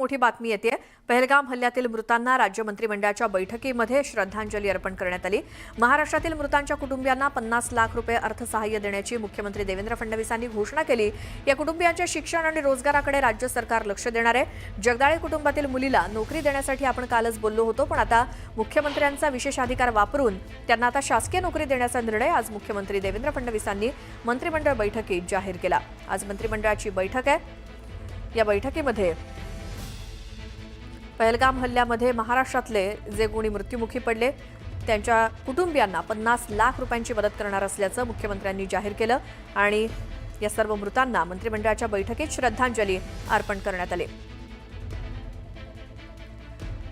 मोठी बातमी येते। पहलगाम हल्ल्यातील मृतांना राज्य मंत्रिमंडळाच्या बैठकीमध्ये श्रद्धांजली अर्पण करण्यात आली। महाराष्ट्रातील मृतांच्या कुटुंबियांना 50 लाख रुपये अर्थसहाय्य देण्याची मुख्यमंत्री देवेंद्र फडणवीसांनी घोषणा केली। या कुटुंबियांच्या शिक्षण आणि रोजगाराकडे राज्य सरकार लक्ष देणार आहे। जगदाळे कुटुंबातील मुलीला नोकरी देण्यासाठी आपण कालच बोललो होतो, पण आता मुख्यमंत्र्यांचा विशेष अधिकार वापरून त्यांना आता शासकीय नोकरी देण्याचा निर्णय आज मुख्यमंत्री देवेंद्र फडणवीसांनी मंत्रिमंडळ बैठकीत जाहीर केला। आज मंत्रिमंडळाची बैठक आहे। या बैठकीमध्ये पहलगाम हल्ल्यामध्ये महाराष्ट्रातले जे कोणी मृत्युमुखी पडले त्यांच्या कुटुंबियांना 50 लाख रुपयांची मदत करणार असल्याचं मुख्यमंत्र्यांनी जाहीर केलं आणि या सर्व मृतांना मंत्रिमंडळाच्या बैठकीत श्रद्धांजली अर्पण करण्यात आली।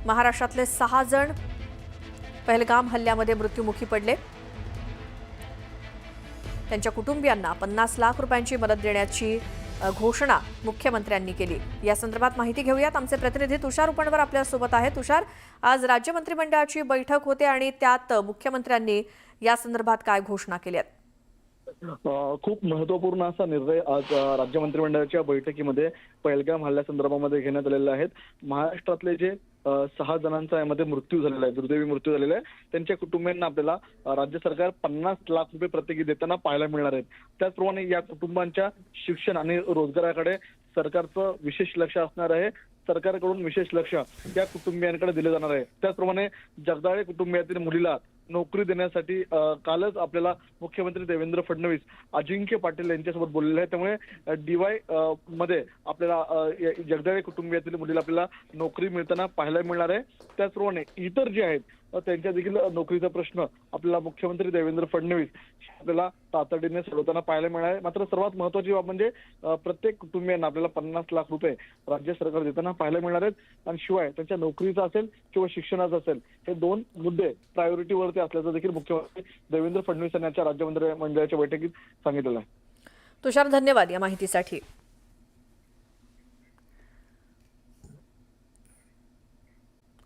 महाराष्ट्रातले 6 जण पहलगाम हल्ल्यामध्ये मृत्युमुखी पडले, त्यांच्या कुटुंबियांना 50 लाख रुपयांची मदत देण्याची घोषणा मुख्यमंत्र्यांनी केली। या संदर्भात माहिती घेऊयात। आमचे प्रतिनिधी तुषार उपणवर आपल्या सोबत आहे। तुषार, आज राज्य मंत्रिमंडळाची बैठक होते आणि त्यात मुख्यमंत्र्यांनी या संदर्भात काय घोषणा केल्या? खूप महत्त्वपूर्ण असा निर्णय आज राज्य मंत्रिमंडळाच्या बैठकीमध्ये पहलगाम हल्ल्यासंदर्भामध्ये घेण्यात आलेला आहे। महाराष्ट्रातले जे 6 जणांचा यामध्ये मृत्यू झालेला आहे, दुर्दैवी मृत्यू झालेला आहे, त्यांच्या कुटुंबियांना आपल्याला राज्य सरकार 50 लाख रुपये प्रत्येकी देताना पाहायला मिळणार आहेत। त्याचप्रमाणे या कुटुंबांच्या शिक्षण आणि रोजगाराकडे सरकारचं विशेष लक्ष असणार आहे। सरकारकडून विशेष लक्ष या कुटुंबियांकडे दिले जाणार आहे। त्याचप्रमाणे जगदाळे कुटुंबियातील मुलीला नोकरी देण्यासाठी कालच आपल्याला मुख्यमंत्री देवेंद्र फडणवीस अजिंक्य पाटील यांच्यासोबत बोललेले आहे। त्यामुळे डीवाय मध्ये आपल्याला जगदाळे कुटुंबियातील मुलीला आपल्याला नोकरी मिळताना पाहायला मिळणार आहे। त्याचप्रमाणे इतर जे आहेत त्यांच्या देखील नोकरीचा प्रश्न आपल्याला मुख्यमंत्री देवेंद्र फडणवीस आपल्याला तातडीने सोडवताना पाहायला मिळाले। मात्र सर्वात महत्त्वाची बाब म्हणजे प्रत्येक कुटुंबियांना आपल्याला 50 लाख रुपये राज्य सरकार देताना पाहायला मिळणार आहेत आणि शिवाय त्यांच्या नोकरीचा असेल किंवा शिक्षणाचा असेल हे 2 मुद्दे प्रायोरिटीवरती असल्याचं देखील मुख्यमंत्री देवेंद्र फडणवीस यांनी राज्य मंत्रिमंडळाच्या बैठकीत सांगितलेलं आहे। तुषार, धन्यवाद या माहितीसाठी।